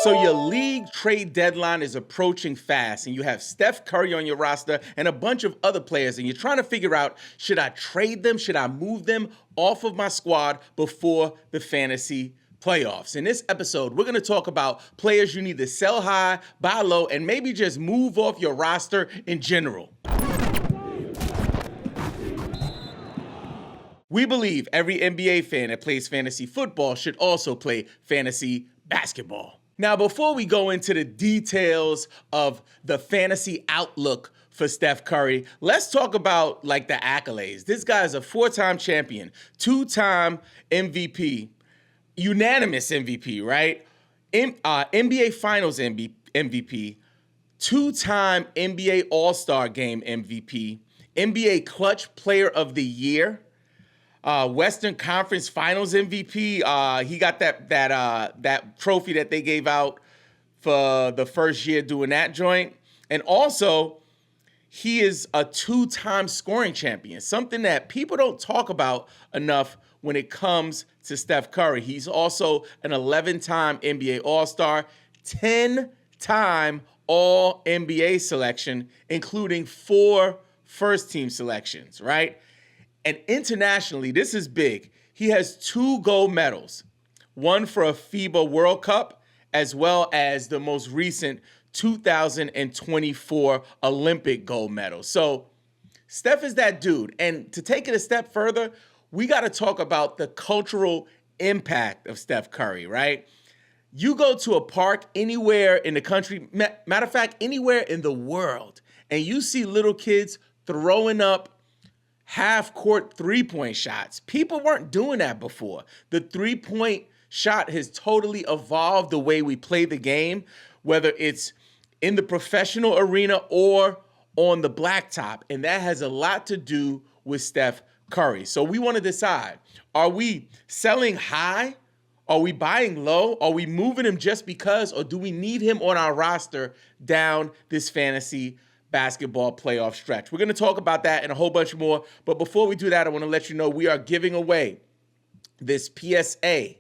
So your league trade deadline is approaching fast, and you have Steph Curry on your roster and a bunch of other players, and you're trying to figure out, should I trade them? Should I move them off of my squad before the fantasy playoffs? In this episode, we're going to talk about players you need to sell high, buy low, and maybe just move off your roster in general. We believe every NBA fan that plays fantasy football should also play fantasy basketball. Now, before we go into the details of the fantasy outlook for Steph Curry, let's talk about the accolades. This guy is a 4-time champion, 2-time MVP, unanimous MVP, right? NBA Finals MVP, 2-time NBA All-Star Game MVP, NBA Clutch Player of the Year, Western Conference Finals MVP. He got that trophy that they gave out for the first year doing that joint. And also, he is a 2-time scoring champion, something that people don't talk about enough when it comes to Steph Curry. He's also an 11-time NBA All-Star, 10-time All-NBA selection, including 4 first-team selections, right? And internationally, this is big. He has 2 gold medals, one for a FIBA World Cup, as well as the most recent 2024 Olympic gold medal. So Steph is that dude. And to take it a step further, we got to talk about the cultural impact of Steph Curry, right? You go to a park anywhere in the country, matter of fact, anywhere in the world, and you see little kids throwing up half-court three-point shots. People weren't doing that before. The three-point shot has totally evolved the way we play the game, whether it's in the professional arena or on the blacktop, and that has a lot to do with Steph Curry. So we want to decide, are we selling high? Are we buying low? Are we moving him just because, or do we need him on our roster down this fantasy basketball playoff stretch? We're going to talk about that and a whole bunch more. But before we do that, I want to let you know we are giving away this PSA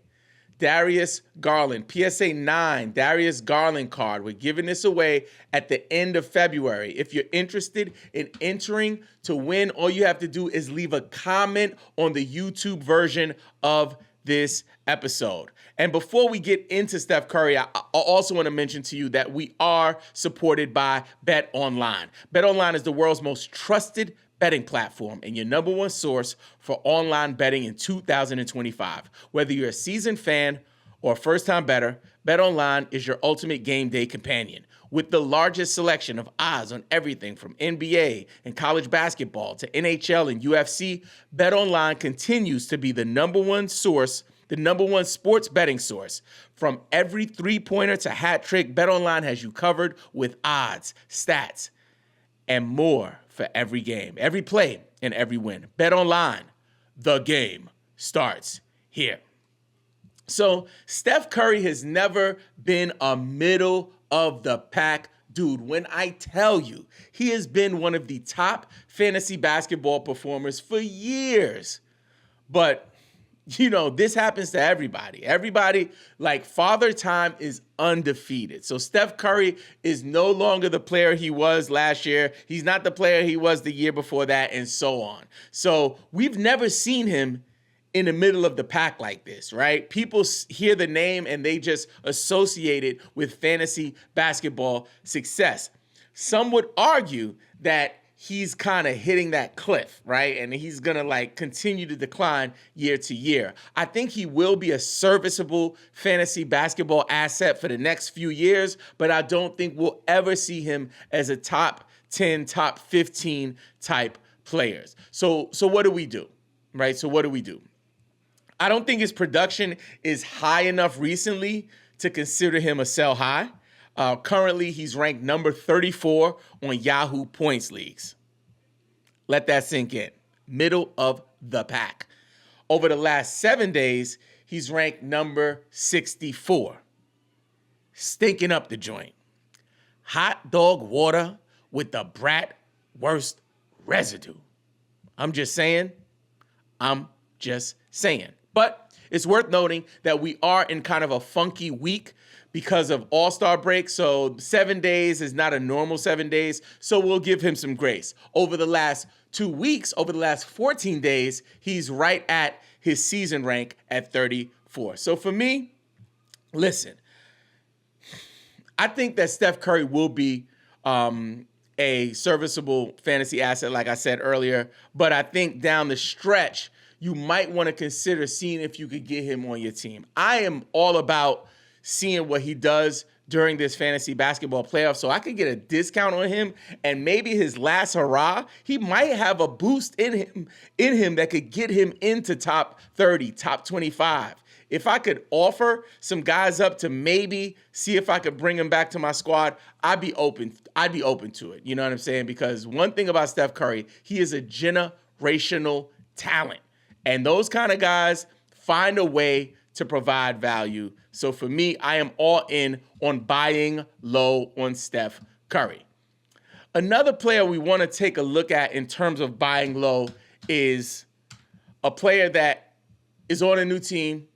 Darius Garland, PSA 9 Darius Garland card. We're giving this away at the end of February. If you're interested in entering to win, all you have to do is leave a comment on the YouTube version of this episode. And before we get into Steph Curry, I also want to mention to you that we are supported by BetOnline. BetOnline is the world's most trusted betting platform and your number one source for online betting in 2025. Whether you're a seasoned fan or a first-time bettor, BetOnline is your ultimate game day companion. With the largest selection of odds on everything from NBA and college basketball to NHL and UFC, BetOnline continues to be the number one sports betting source. From every three-pointer to hat trick, BetOnline has you covered with odds, stats, and more for every game, every play, and every win. BetOnline, the game starts here. So Steph Curry has never been a middle of the pack dude. When I tell you, he has been one of the top fantasy basketball performers for years. But this happens to everybody. Everybody, Father Time is undefeated. So Steph Curry is no longer the player he was last year. He's not the player he was the year before that, and so on. So we've never seen him in the middle of the pack like this, right? People hear the name and they just associate it with fantasy basketball success. Some would argue that he's kind of hitting that cliff, right? And he's going to continue to decline year to year. I think he will be a serviceable fantasy basketball asset for the next few years, but I don't think we'll ever see him as a top 10, top 15 type players. So what do we do, right? So what do we do? I don't think his production is high enough recently to consider him a sell high. Currently, he's ranked number 34 on Yahoo points leagues. Let that sink in. Middle of the pack. Over the last 7 days, he's ranked number 64. Stinking up the joint. Hot dog water with the bratwurst residue. I'm just saying. But It's worth noting that we are in kind of a funky week because of All-Star break. So 7 days is not a normal 7 days. So we'll give him some grace. Over the last 2 weeks, over the last 14 days, he's right at his season rank at 34. So for me, listen, I think that Steph Curry will be a serviceable fantasy asset, like I said earlier. But I think down the stretch, you might want to consider seeing if you could get him on your team. I am all about seeing what he does during this fantasy basketball playoff, so I could get a discount on him, and maybe his last hurrah, he might have a boost in him that could get him into top 30, top 25. If I could offer some guys up to maybe see if I could bring him back to my squad, I'd be open to it. You know what I'm saying? Because one thing about Steph Curry, he is a generational talent. And those kind of guys find a way to provide value. So for me, I am all in on buying low on Steph Curry. Another player we want to take a look at in terms of buying low is a player that is on a new team,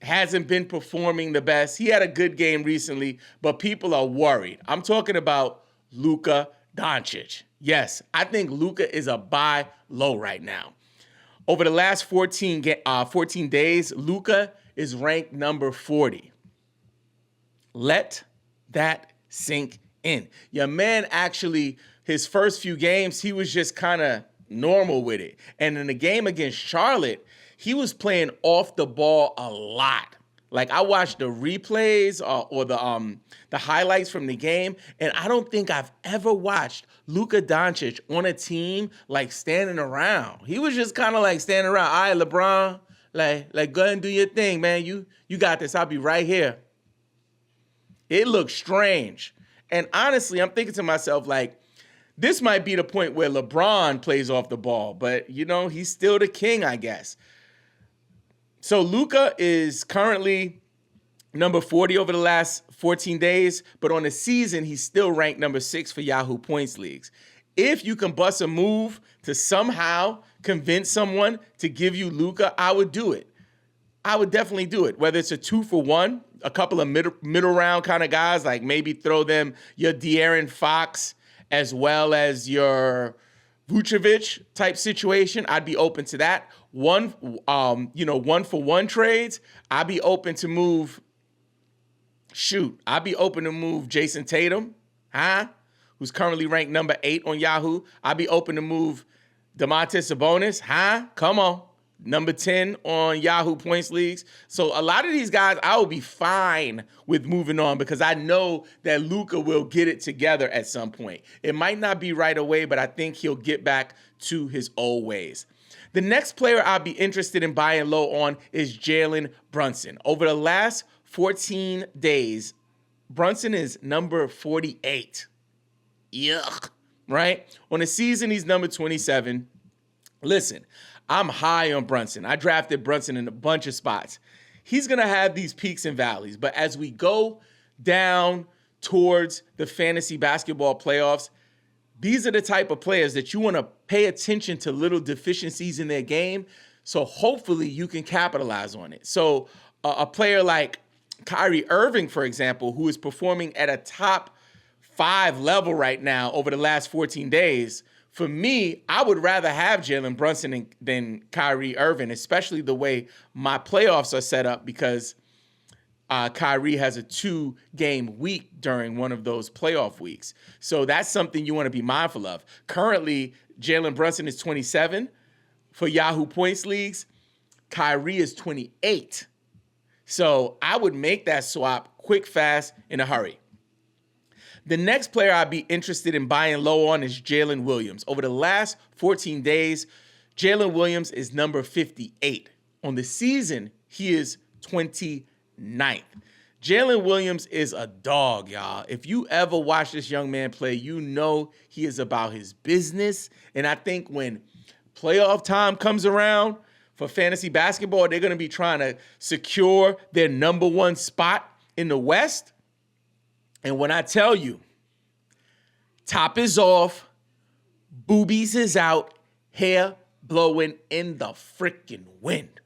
hasn't been performing the best. He had a good game recently, but people are worried. I'm talking about Luka Doncic. Yes, I think Luka is a buy low right now. Over the last 14 days, Luka is ranked number 40. Let that sink in. Your man actually, his first few games, he was just kind of normal with it. And in the game against Charlotte, he was playing off the ball a lot. Like, I watched the replays or the highlights from the game, and I don't think I've ever watched Luka Doncic on a team like standing around. He was just kind of like standing around. All right, LeBron, like go ahead and do your thing, man. You got this. I'll be right here. It looks strange. And honestly, I'm thinking to myself, like, this might be the point where LeBron plays off the ball, but, you know, he's still the king, I guess. So Luka is currently number 40 over the last 14 days, but on the season, he's still ranked number 6 for Yahoo Points Leagues. If you can bust a move to somehow convince someone to give you Luka, I would do it. I would definitely do it, whether it's a 2-for-1, a couple of middle round kind of guys, like maybe throw them your De'Aaron Fox as well as your Vucevic type situation. I'd be open to that. 1-for-1 trades. I'd be open to move. I'd be open to move Jason Tatum, who's currently ranked number 8 on Yahoo. I'd be open to move Domantas Sabonis, come on, number 10 on Yahoo Points Leagues. So a lot of these guys, I will be fine with moving on because I know that Luka will get it together at some point. It might not be right away, but I think he'll get back to his old ways. The next player I'll be interested in buying low on is Jalen Brunson. Over the last 14 days, Brunson is number 48. Yuck, right? On the season, he's number 27. Listen, I'm high on Brunson. I drafted Brunson in a bunch of spots. He's going to have these peaks and valleys, but as we go down towards the fantasy basketball playoffs, these are the type of players that you want to pay attention to little deficiencies in their game, so hopefully you can capitalize on it. So a player like Kyrie Irving, for example, who is performing at a top 5 level right now over the last 14 days, for me, I would rather have Jalen Brunson than Kyrie Irving, especially the way my playoffs are set up because Kyrie has a 2-game week during one of those playoff weeks. So that's something you want to be mindful of. Currently, Jalen Brunson is 27 for Yahoo Points Leagues. Kyrie is 28. So I would make that swap quick, fast, in a hurry. The next player I'd be interested in buying low on is Jalen Williams. Over the last 14 days, Jalen Williams is number 58. On the season, he is 29th. Jalen Williams is a dog, y'all. If you ever watch this young man play, you know he is about his business. And I think when playoff time comes around for fantasy basketball, they're going to be trying to secure their number 1 spot in the West. And when I tell you, top is off, boobies is out, hair blowing in the freaking wind,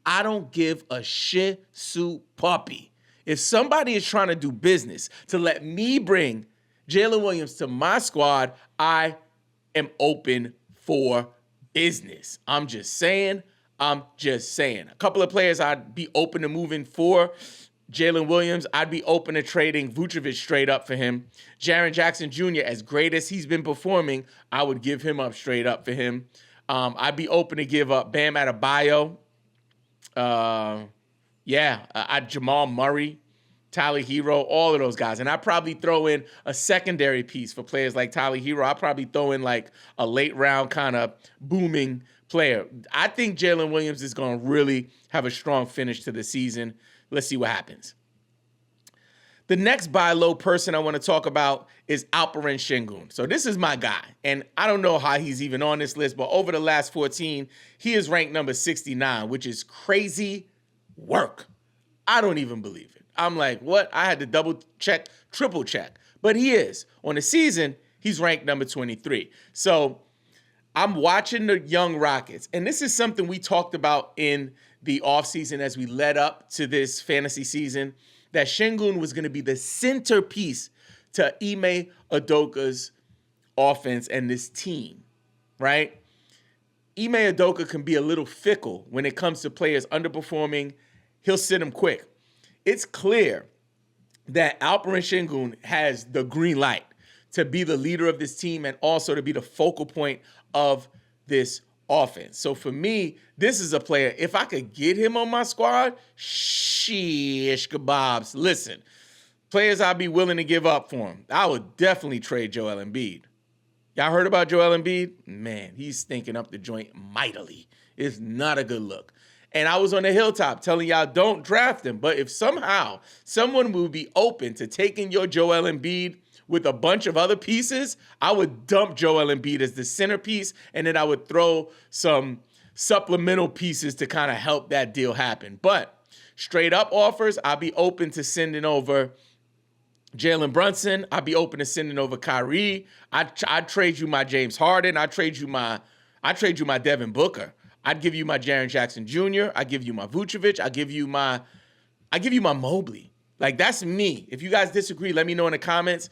I don't give a shih tzu puppy. If somebody is trying to do business to let me bring Jalen Williams to my squad, I am open for business. I'm just saying. A couple of players I'd be open to moving for. Jalen Williams, I'd be open to trading Vucevic straight up for him. Jaren Jackson Jr., as great as he's been performing, I would give him up straight up for him. I'd be open to give up Bam Adebayo. I'd Jamal Murray, Tyler Hero, all of those guys. And I'd probably throw in a secondary piece for players like Tyler Hero. I'd probably throw in like a late round kind of booming player. I think Jalen Williams is going to really have a strong finish to the season. Let's see what happens. The next buy low person I want to talk about is Alperen Sengun. So this is my guy, and I don't know how he's even on this list, but over the last 14, he is ranked number 69, which is crazy work. I don't even believe it. I'm like, what? I had to double check, triple check. But he is. On the season, he's ranked number 23. So I'm watching the young Rockets, and this is something we talked about in the offseason as we led up to this fantasy season, that Sengun was going to be the centerpiece to Ime Udoka's offense and this team, right? Ime Udoka can be a little fickle when it comes to players underperforming. He'll sit them quick. It's clear that Alperen Sengun has the green light to be the leader of this team and also to be the focal point of this offense. So for me, this is a player, if I could get him on my squad, shish kebabs. Listen, players I'd be willing to give up for him. I would definitely trade Joel Embiid. Y'all heard about Joel Embiid? Man, he's stinking up the joint mightily. It's not a good look. And I was on the hilltop telling y'all don't draft him. But if somehow someone would be open to taking your Joel Embiid with a bunch of other pieces, I would dump Joel Embiid as the centerpiece, and then I would throw some supplemental pieces to kind of help that deal happen. But straight up offers, I'd be open to sending over Jalen Brunson. I'd be open to sending over Kyrie. I'd trade you my James Harden. I'd trade you my Devin Booker. I'd give you my Jaren Jackson Jr. I'd give you my Vucevic. I'd give you my Mobley. Like, that's me. If you guys disagree, let me know in the comments.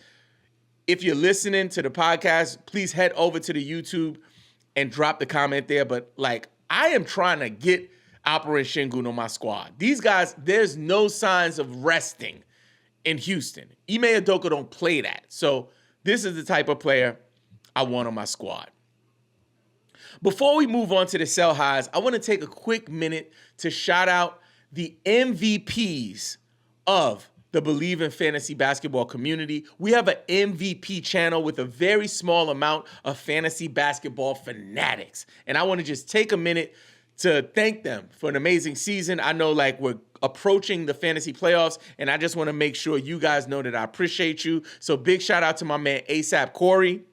If you're listening to the podcast, please head over to the YouTube and drop the comment there. But, like, I am trying to get Alperen Sengun on my squad. These guys, there's no signs of resting in Houston. Ime Udoka don't play that. So this is the type of player I want on my squad. Before we move on to the sell highs, I want to take a quick minute to shout out the MVPs of the Believe in Fantasy Basketball community. We have an MVP channel with a very small amount of fantasy basketball fanatics. And I want to just take a minute to thank them for an amazing season. I know, like, we're approaching the fantasy playoffs, and I just want to make sure you guys know that I appreciate you. So big shout out to my man ASAP Corey.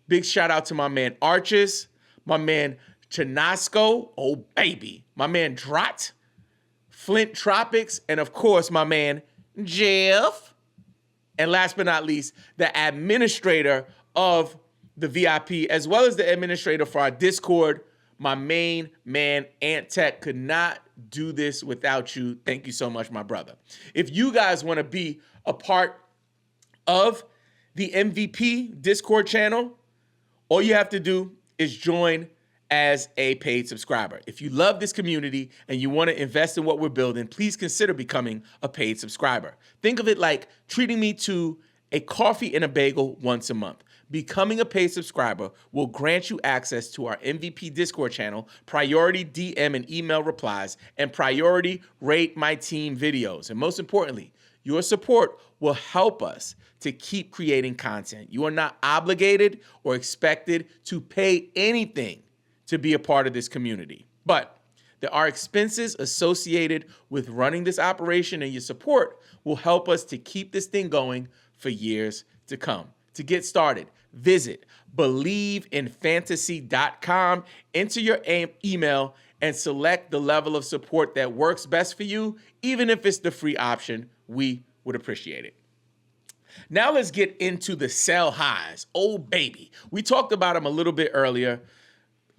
Big shout out to my man Arches, my man Chinasco, oh baby, my man Drat, Flint Tropics, and of course my man Jeff. And last but not least, the administrator of the VIP, as well as the administrator for our Discord, my main man Ant Tech. Could not do this without you. Thank you so much, my brother. If you guys want to be a part of the MVP Discord channel, all you have to do is join as a paid subscriber. If you love this community and you want to invest in what we're building, please consider becoming a paid subscriber. Think of it like treating me to a coffee and a bagel once a month. Becoming a paid subscriber will grant you access to our MVP Discord channel, priority DM and email replies, and priority Rate My Team videos. And most importantly, your support will help us to keep creating content. You are not obligated or expected to pay anything to be a part of this community. But there are expenses associated with running this operation, and your support will help us to keep this thing going for years to come. To get started, visit BelieveInFantasy.com, enter your email, and select the level of support that works best for you. Even if it's the free option, we would appreciate it. Now let's get into the sell highs. Oh, baby. We talked about them a little bit earlier.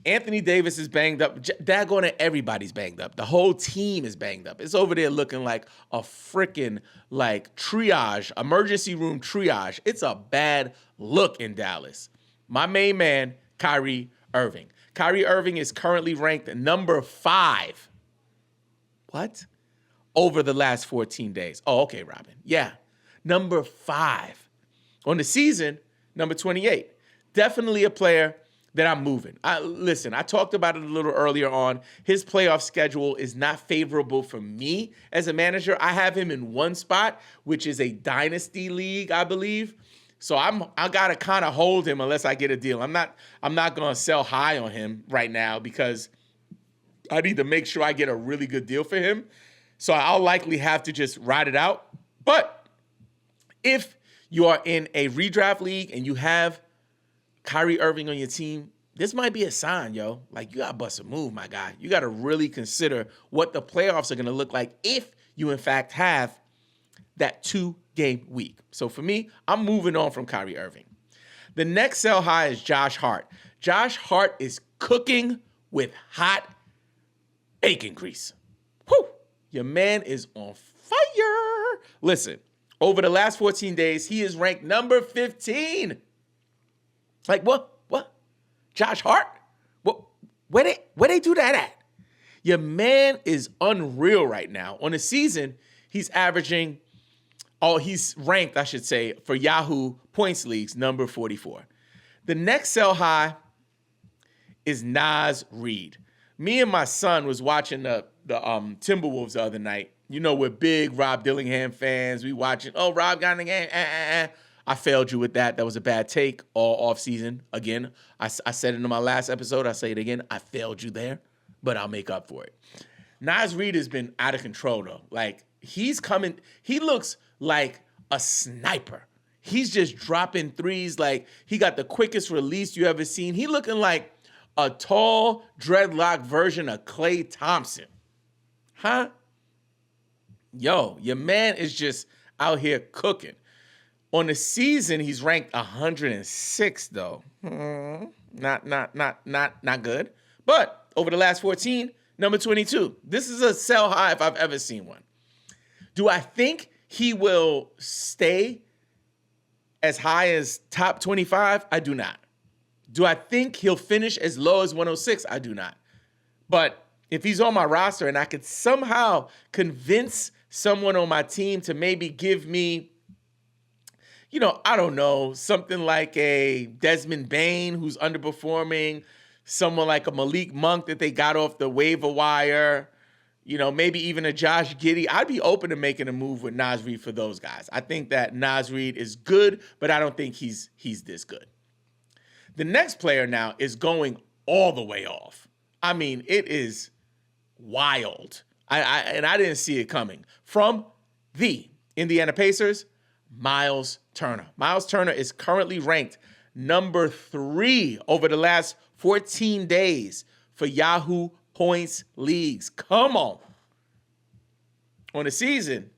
Anthony Davis is banged up. Daggone it, everybody's banged up. The whole team is banged up. It's over there looking like a freaking like triage, emergency room triage. It's a bad look in Dallas. My main man, Kyrie Irving. Kyrie Irving is currently ranked number 5. What? Over the last 14 days. Oh, okay, Robin. Yeah. Number 5. On the season, number 28. Definitely a player that I'm moving. Listen, I talked about it a little earlier on. His playoff schedule is not favorable for me as a manager. I have him in one spot, which is a dynasty league, I believe. So I gotta kind of hold him unless I get a deal. I'm not gonna sell high on him right now because I need to make sure I get a really good deal for him. So I'll likely have to just ride it out. But if you are in a redraft league and you have Kyrie Irving on your team, this might be a sign, yo. Like, you got to bust a move, my guy. You got to really consider what the playoffs are going to look like if you, in fact, have that 2-game week. So for me, I'm moving on from Kyrie Irving. The next sell high is Josh Hart. Josh Hart is cooking with hot bacon grease. Whew. Your man is on fire. Listen, over the last 14 days, he is ranked number 15. Like, what? Josh Hart? What? Where they do that at? Your man is unreal right now. On the season, he's ranked, I should say, for Yahoo points leagues, number 44. The next sell high is Naz Reid. Me and my son was watching the Timberwolves the other night. You know, we're big Rob Dillingham fans. We watching, Rob got in the game. I failed you with that. That was a bad take all offseason. Again, I said it in my last episode. I say it again. I failed you there, but I'll make up for it. Naz Reid has been out of control, though. Like, he's coming. He looks like a sniper. He's just dropping threes. Like, he got the quickest release you ever seen. He looking like a tall, dreadlock version of Klay Thompson. Huh? Yo, your man is just out here cooking. On the season, he's ranked 106, though. Not good. But over the last 14, number 22. This is a sell high if I've ever seen one. Do I think he will stay as high as top 25? I do not. Do I think he'll finish as low as 106? I do not. But if he's on my roster and I could somehow convince someone on my team to maybe give me, I don't know, something like a Desmond Bane who's underperforming, someone like a Malik Monk that they got off the waiver wire, maybe even a Josh Giddey, I'd be open to making a move with Naz Reid for those guys. I think that Naz Reid is good, but I don't think he's this good. The next player now is going all the way off. I mean, it is wild. I didn't see it coming. From the Indiana Pacers, Miles Turner. Miles Turner is currently ranked number 3 over the last 14 days for Yahoo points leagues. Come on. On the season,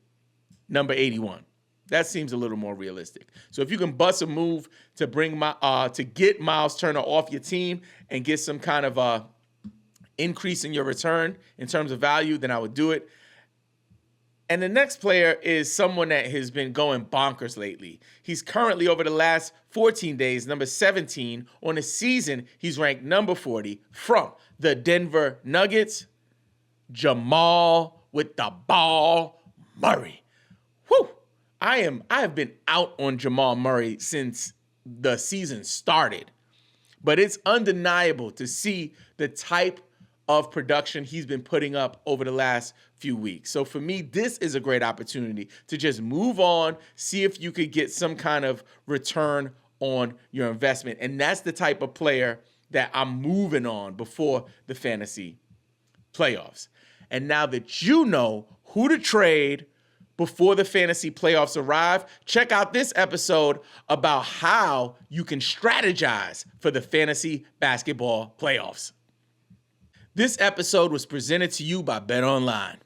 number 81. That seems a little more realistic. So if you can bust a move to get Miles Turner off your team and get some kind of increase in your return in terms of value, then I would do it. And the next player is someone that has been going bonkers lately. He's currently, over the last 14 days, number 17. On the season, he's ranked number 40 from the Denver Nuggets, Jamal with the ball Murray. Whew. I have been out on Jamal Murray since the season started. But it's undeniable to see the type of production he's been putting up over the last few weeks. So for me, this is a great opportunity to just move on, see if you could get some kind of return on your investment. And that's the type of player that I'm moving on before the fantasy playoffs. And now that you know who to trade before the fantasy playoffs arrive, check out this episode about how you can strategize for the fantasy basketball playoffs. This episode was presented to you by BetOnline.